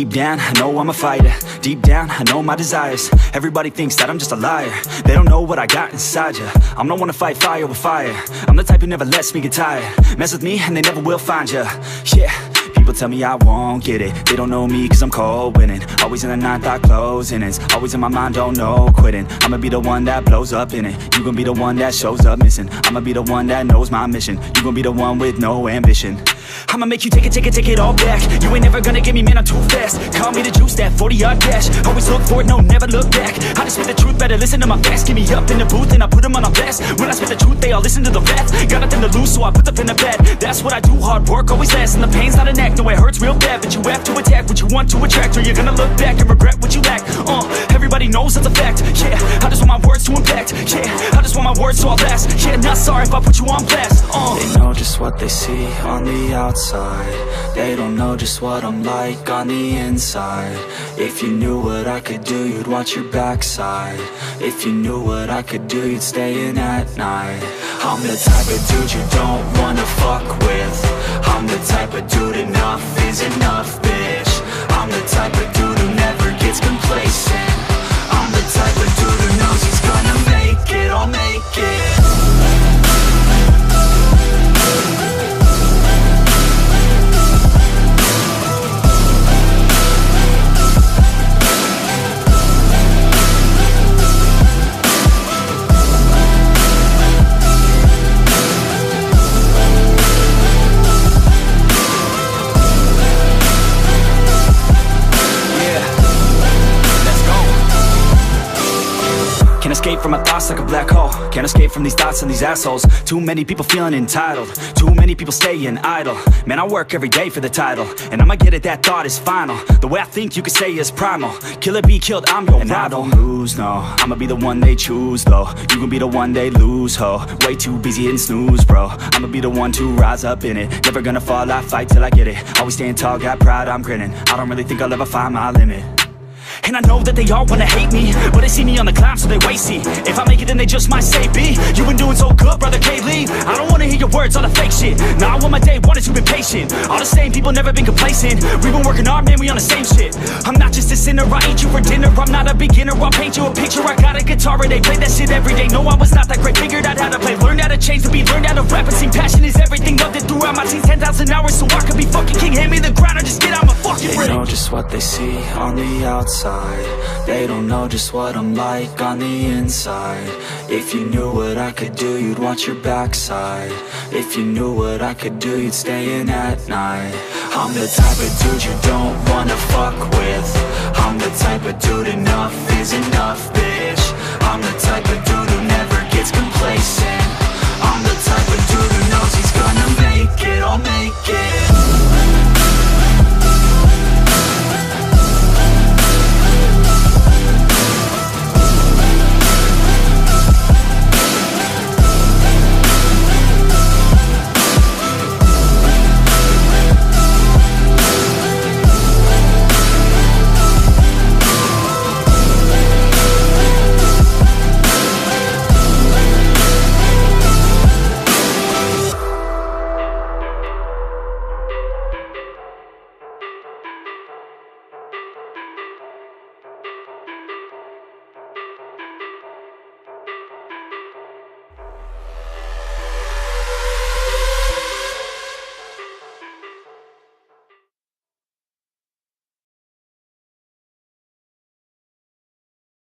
Deep down, I know I'm a fighter. Deep down, I know my desires. Everybody thinks that I'm just a liar. They don't know what I got inside ya. I'm the one to fight fire with fire. I'm the type who never lets me get tired. Mess with me and they never will find ya. Yeah. People tell me I won't get it. They don't know me cause I'm cold winning. Always in the ninth, I closing. It's always in my mind, don't know quitting. I'ma be the one that blows up in it. You gon' be the one that shows up missing. I'ma be the one that knows my mission. You gon' be the one with no ambition. I'ma make you take it all back. You ain't never gonna get me, man, I'm too fast. Call me the juice, that 40-yard dash. Always look forward, no, never look back. I just spit the truth, better listen to my facts. Get me up in the booth and I put them on a blast. When I spit the truth, they all listen to the rap. Got nothing to lose, so I put them in the bed. That's what I do, hard work always lasts. And the pain's not an act, no, it hurts real bad. But you have to attack what you want to attract, or you're gonna look back and regret what you lack. Everybody knows that's a fact. Yeah, I just want my words to impact. Yeah, I just want my words to all last. Yeah, not sorry if I put you on blast. They know just what they see on the outside. They don't know just what I'm like on the inside. If you knew what I could do, you'd watch your backside. If you knew what I could do, you'd stay in at night. I'm the type of dude you don't wanna fuck with. I'm the type of dude enough is enough, bitch. I'm the type of dude who never gets complacent. I'm the type of dude who knows he's gonna make it, I'll make it. Can't escape from my thoughts like a black hole. Can't escape from these thoughts and these assholes. Too many people feeling entitled. Too many people staying idle. Man, I work every day for the title, and I'ma get it, that thought is final. The way I think you could say is primal. Kill it, be killed, I'm your rival. I don't lose, no. I'ma be the one they choose, though. You gon' be the one they lose, ho. Way too busy hitting snooze, bro. I'ma be the one to rise up in it. Never gonna fall, I fight till I get it. Always staying tall, got pride, I'm grinning. I don't really think I'll ever find my limit. And I know that they all wanna hate me, but they see me on the climb, so they wait, see. If I make it, then they just might say, B, you been doing so good, brother K-Lee. I don't wanna hear your words, all the fake shit. Now I want my day one is you've been patient. All the same people, never been complacent. We've been working hard, man, we on the same shit. I'm not just a sinner, I ain't you for dinner. I'm not a beginner, I'll paint you a picture. I got a guitar and they play that shit every day. No, I was not that great, figured out how to play. Learned how to change the beat, learned how to rap and sing. Passion is everything, loved it throughout my teens. 10,000 hours so I could be fucking king. Hand me the ground or just get out my fucking ring. They know just what they see on the outside. They don't know just what I'm like on the inside. If you knew what I could do, you'd watch your backside. If you knew what I could do, you'd stay in at night. I'm the type of dude you don't wanna fuck with. I'm the type of dude enough is enough, bitch. I'm the type of dude who never gets complacent. I'm the type of dude who knows he's gonna make it, I'll make it.